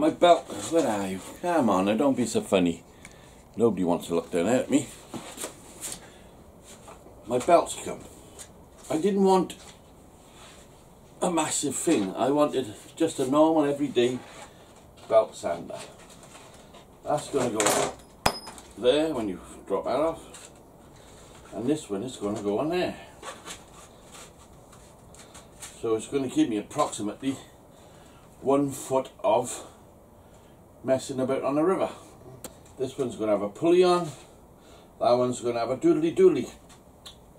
My belt, where are you? Come on now, don't be so funny. Nobody wants to look down at me. My belt's come. I didn't want a massive thing. I wanted just a normal everyday belt sander. That's going to go there when you drop that off, and this one is going to go on there. So it's going to give me approximately 1 foot of messing about on the river. This one's going to have a pulley on, that one's going to have a doodly doodly,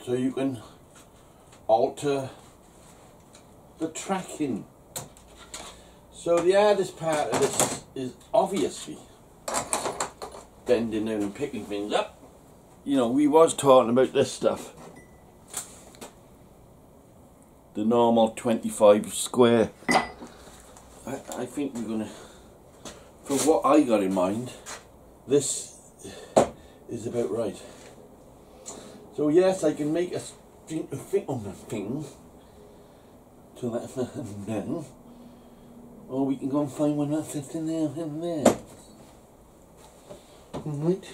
so you can alter the tracking. So the hardest part of this is obviously bending down and picking things up. You know, we was talking about this stuff, the normal 25 square. I think we're gonna, for what I got in mind, this is about right. So yes, I can make a thing on the thing to that then, or we can go and find one that fits in there and there. Right.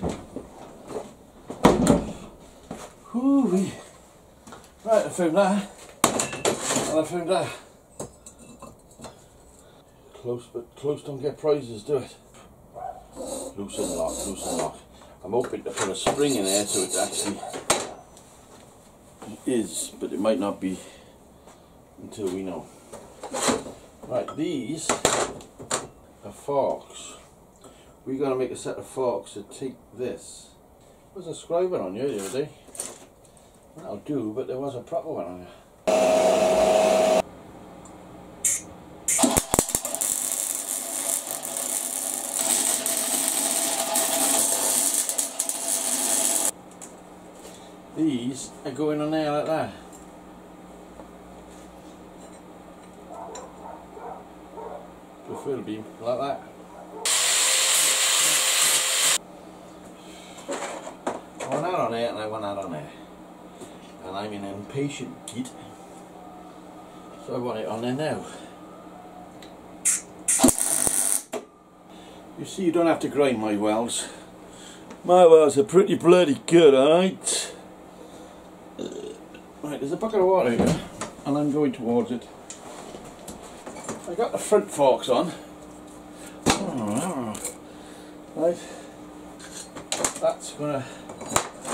Whoo-wee. Right, I found that. And I found that. Close, but close don't get prizes, do it. Loose and lock, loose and lock. I'm hoping to put a spring in there so it actually is, but it might not be until we know. Right, these are forks. We're going to make a set of forks to take this. There was a scriber on you the other day. That'll do, but there was a proper one on you. These are going on there like that. The full beam, like that. I want that on there and I want that on there. And I'm an impatient kid, so I want it on there now. You see, you don't have to grind my welds. My welds are pretty bloody good, alright? Right, there's a bucket of water here, and I'm going towards it. I got the front forks on. Right, that's going to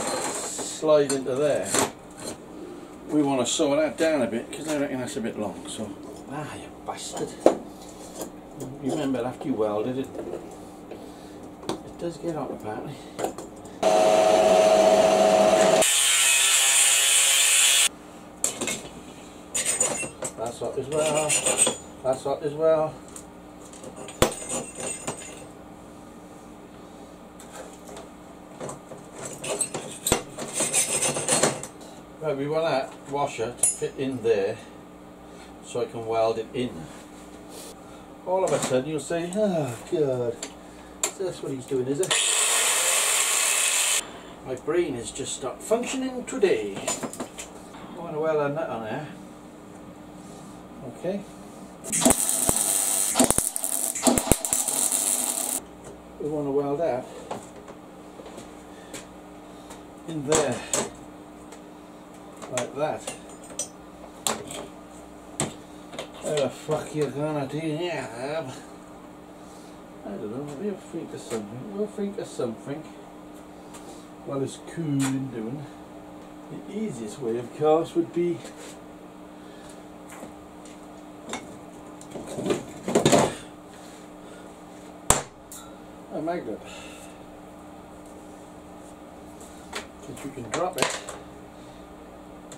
slide into there. We want to saw that down a bit because I reckon that's a bit long. So, you bastard! Remember, after you welded it, it does get hot apparently. That's hot as well. That's hot as well. Right, we want that washer to fit in there so I can weld it in. All of a sudden you'll say, oh god, so that's what he's doing, is it? My brain has just stopped functioning today. I want to weld a nut on there. Okay. We want to weld that in there. Like that. How the fuck you gonna do that? I don't know, we'll think of something. We'll think of something. Well, it's cool in doing. The easiest way, of course, would be a magnet. Because you can drop it,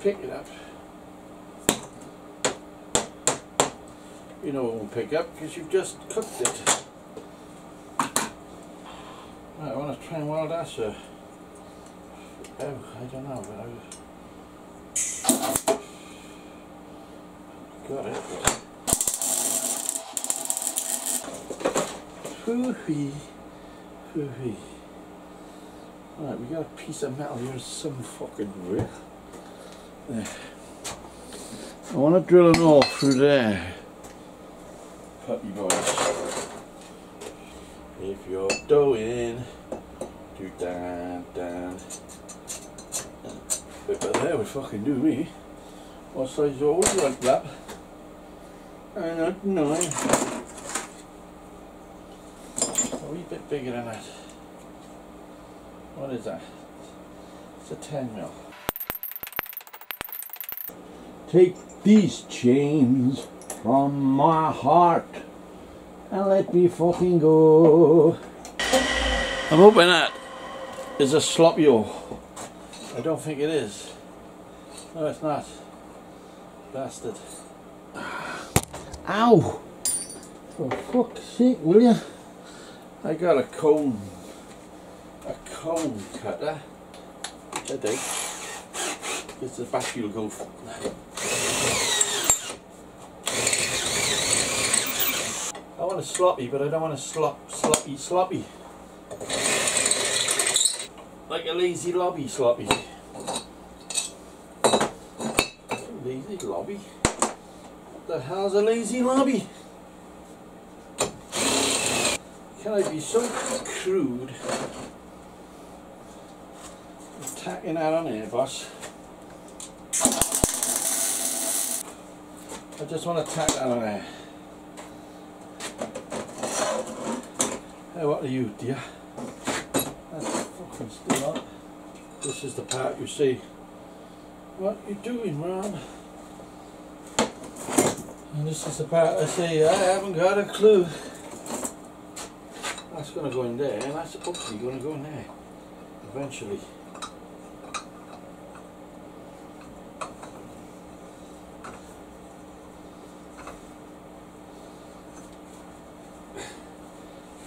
pick it up. You know it won't pick up because you've just cooked it. Right, I want to try and weld that, sir. Oh, I don't know, but I got it. Hoo-hee. Hoo-hee. Right, we got a piece of metal here some fucking way. There. I want to drill an hole through there. Puppy boys. if you're doing do dan dan. But that would fucking do me. What size you always like that? I don't know. A wee bit bigger than that. What is that? It's a 10mm. Take these chains from my heart and let me fucking go. I'm hoping that is a slop-yo. I don't think it is. No, it's not. Bastard. Ow! For fuck's sake, will you? I got a cone cutter, which I dig. Because the battery will go. I want a sloppy, but I don't want a sloppy. Like a lazy lobby sloppy. Lazy lobby? What the hell's a lazy lobby? Can I be so crude? Tacking that on here, boss. I just want to tack that on there. Hey, what are you, dear? That's fucking still on. This is the part you see. What you doing, Ron? And this is the part I say, I haven't got a clue. That's going to go in there, and that's hopefully going to go in there eventually.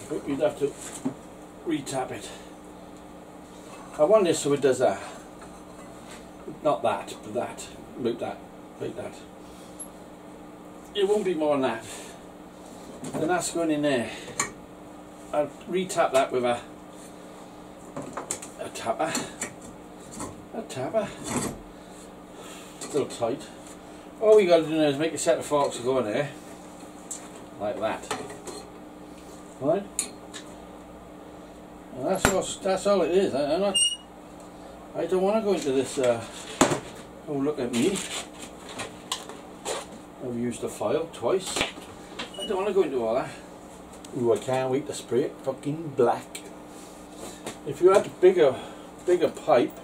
But we'd have to re-tap it. I want this so it does that. Not that, but that. Like that. Like that. It won't be more than that. And that's going in there. I'll re-tap that with a tapper. A tapper. Still tight. All we got to do now is make a set of forks to go in there. Like that. Right? And that's all it is. I don't want to go into this, oh look at me. I've used the file twice. I don't want to go into all that. Ooh, I can't wait to spray it fucking black. If you had a bigger pipe,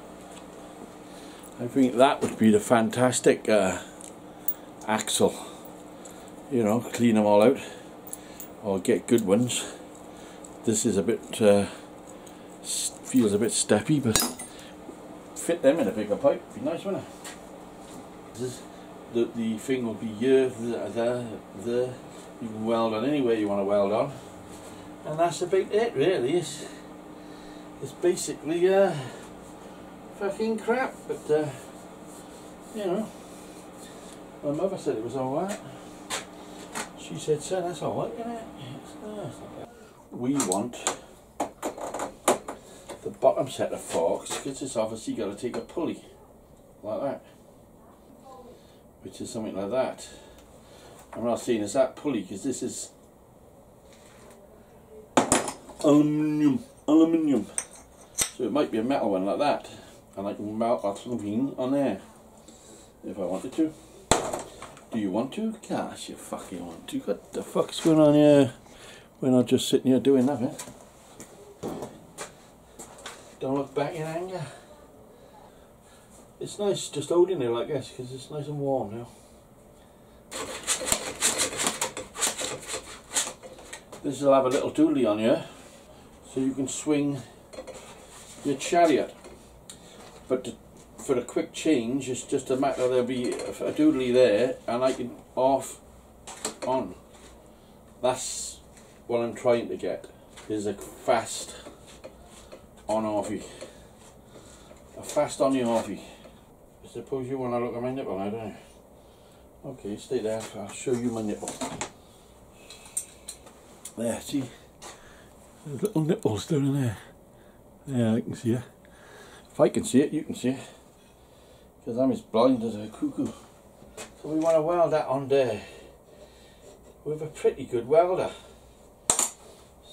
I think that would be the fantastic axle. You know, clean them all out. Or get good ones. This is a bit, feels a bit steppy, but fit them in a bigger pipe, be nice, wouldn't it? This, the thing will be here, there, you can weld on anywhere you want to weld on. And that's about it really, it's basically fucking crap, but you know, my mother said it was alright. She said, son, that's alright, isn't it? We want the bottom set of forks, because it's obviously got to take a pulley like that, which is something like that. I'm not saying it's that pulley because this is aluminium, so it might be a metal one like that, and I can mount something on there if I wanted to. Do you want to? Gosh, you fucking want to. What the fuck's going on here? We're not just sitting here doing nothing. Don't look back in anger. It's nice just holding it like this because it's nice and warm now. This will have a little dually on here so you can swing your chariot. But for a quick change, it's just a matter, there'll be a dually there and I can off, on. That's what I'm trying to get, is a fast on-offy. A fast on-offy. I suppose you want to look at my nipple now, don't you? Okay, stay there, I'll show you my nipple. There, see? There's little nipples down in there. Yeah, I can see it. If I can see it, you can see it. Because I'm as blind as a cuckoo. So we want to weld that on there with a pretty good welder.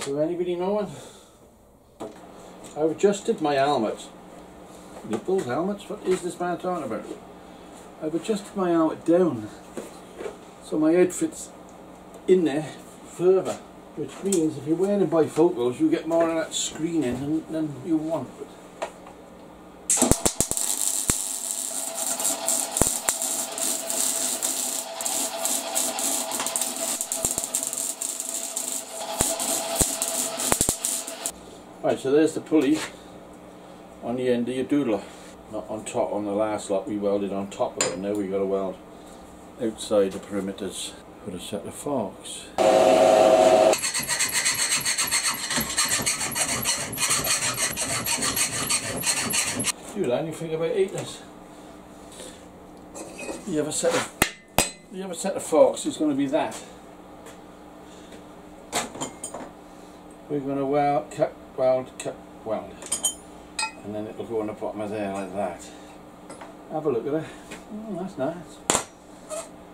So anybody knowing? I've adjusted my helmet. Nipples, helmets, what is this man talking about? I've adjusted my helmet down so my head fits in there further, which means if you're wearing bifocals you get more of that screening than you want. Right, so there's the pulley on the end of your doodler. Not on top. On the last lot we welded on top of it, and now we got to weld outside the perimeters for a set of forks. Do that and you think about eating this. You have a set of forks, it's going to be that. We're going to weld, cut, weld. And then it'll go on the bottom of there like that. Have a look at it. Oh, that's nice.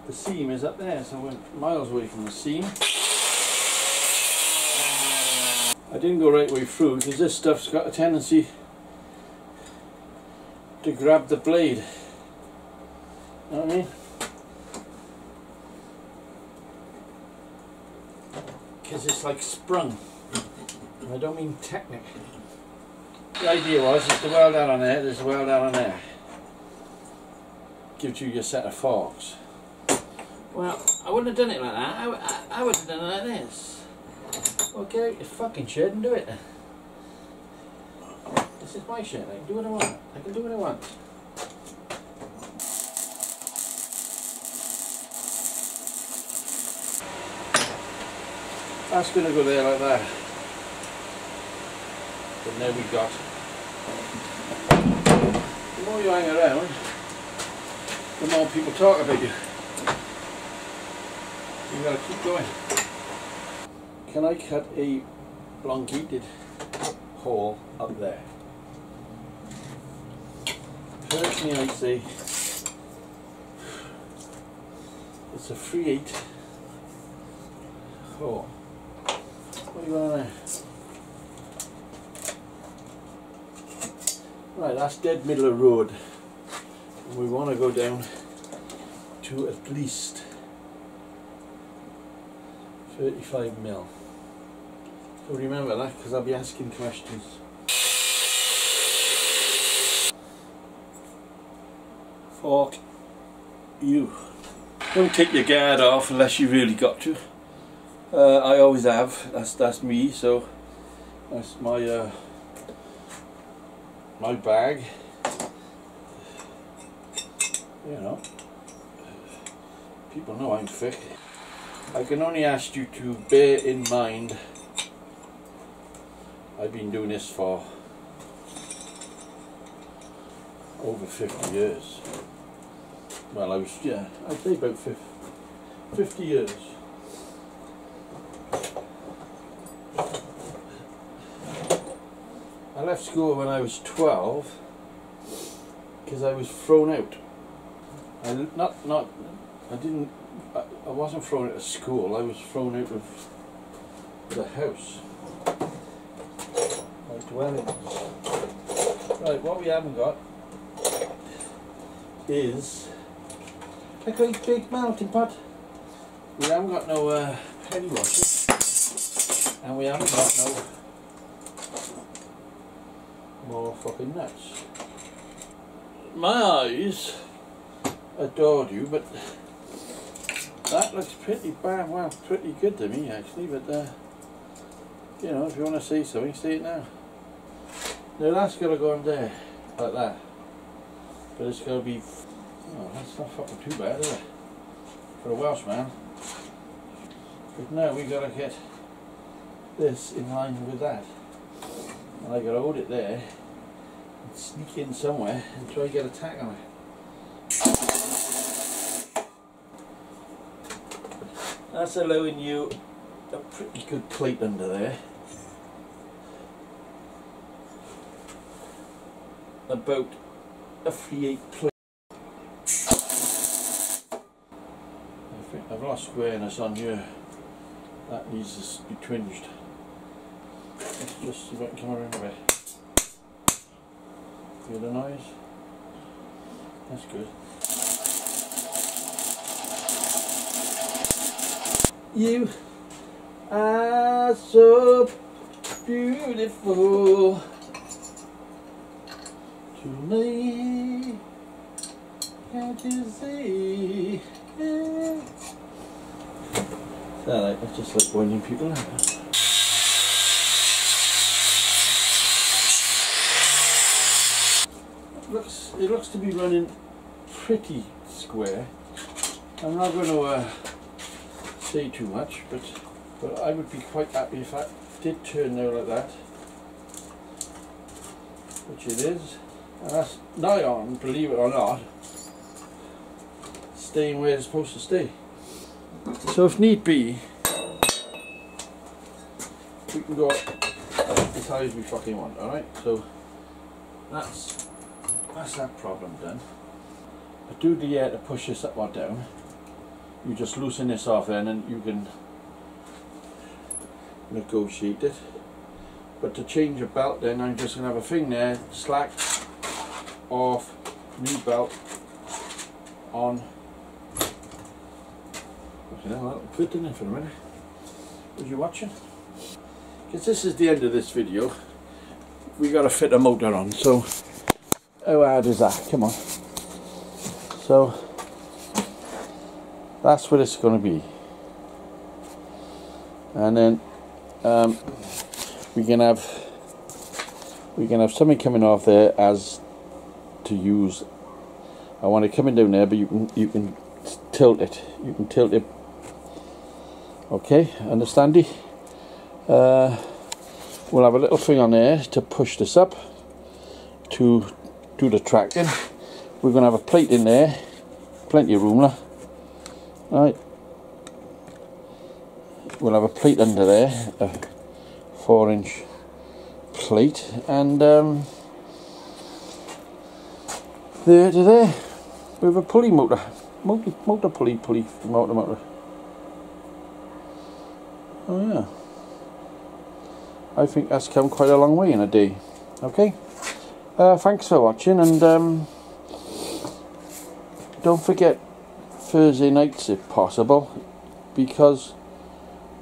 The seam is up there, so we're miles away from the seam. I didn't go right way through because this stuff's got a tendency to grab the blade. You know what I mean? Because it's like sprung. And I don't mean technic. The idea was is to weld that on there, there's a weld that on there. Gives you your set of forks. Well, I wouldn't have done it like that. I would have done it like this. Well, get out your fucking shed and do it then. This is my shed, I can do what I want. I can do what I want. That's going to go there like that. But now we got. The more you hang around, the more people talk about you. You gotta keep going. Can I cut a elongated hole up there? Personally, I'd say it's a 3/8 hole. What do you want on there? Right, that's dead middle of the road. And we want to go down to at least 35 mil. So remember that, because I'll be asking questions. Fork you. Don't take your guard off unless you really got to. I always have. That's me. So that's my my bag. You know, people know I'm thick. I can only ask you to bear in mind I've been doing this for over 50 years. Well, I'd say about 50 years. I left school when I was 12 because I was thrown out. I wasn't thrown out of school, I was thrown out of the house. My dwelling. Right, what we haven't got is a great big melting pot. We haven't got no penny washers, and we haven't got no more fucking nuts. My eyes adored you, but that looks pretty bad. Well, pretty good to me actually, but you know, if you want to say something, say it now. Now that's got to go on there, like that. But it's got to be, oh, that's not fucking too bad, is it? For a Welshman. But now we got to get this in line with that. And I got to hold it there, and sneak in somewhere, and try and get a tack on it. That's allowing you a pretty good plate under there. About a 3/8 plate. I think I've lost squareness on here. That needs to be twinged. Let's just see if I can come around a bit. Hear the noise? That's good. You are so beautiful to me. Can't you see? Yeah. So like, that's just like winding people up. It looks to be running pretty square. I'm not going to say too much, but I would be quite happy if that did turn out like that, which it is, and that's nigh on, believe it or not, staying where it's supposed to stay. So if need be, we can go as high as we fucking want. Alright, so that's that problem done. I do the air to push this up or down. You just loosen this off then and you can negotiate it. But to change a belt then I'm just going to have a thing there, slack, off, new belt, on. Okay, now that'll good in there for a minute. Was you watching? Because this is the end of this video. We got to fit a motor on, so how hard is that? Come on. So that's what it's going to be, and then we can have something coming off there as to use. I want it coming down there, but you can tilt it. You can tilt it. Okay, understand it? We'll have a little thing on there to push this up to do the tracking. We're going to have a plate in there, plenty of room now. Right, we'll have a plate under there, a 4-inch plate, and there to there with a pulley motor, motor pulley motor. Oh yeah, I think that's come quite a long way in a day. Okay, thanks for watching, and don't forget Thursday nights if possible, because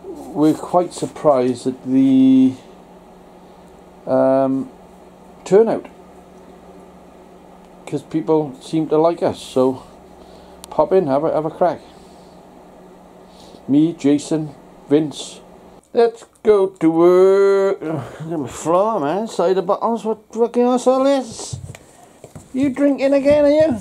we're quite surprised at the turnout, because people seem to like us. So pop in, have a crack. Me, Jason, Vince. Let's go to work. Look at my floor, man. Side of bottles. What fucking asshole is? You drinking again, are you?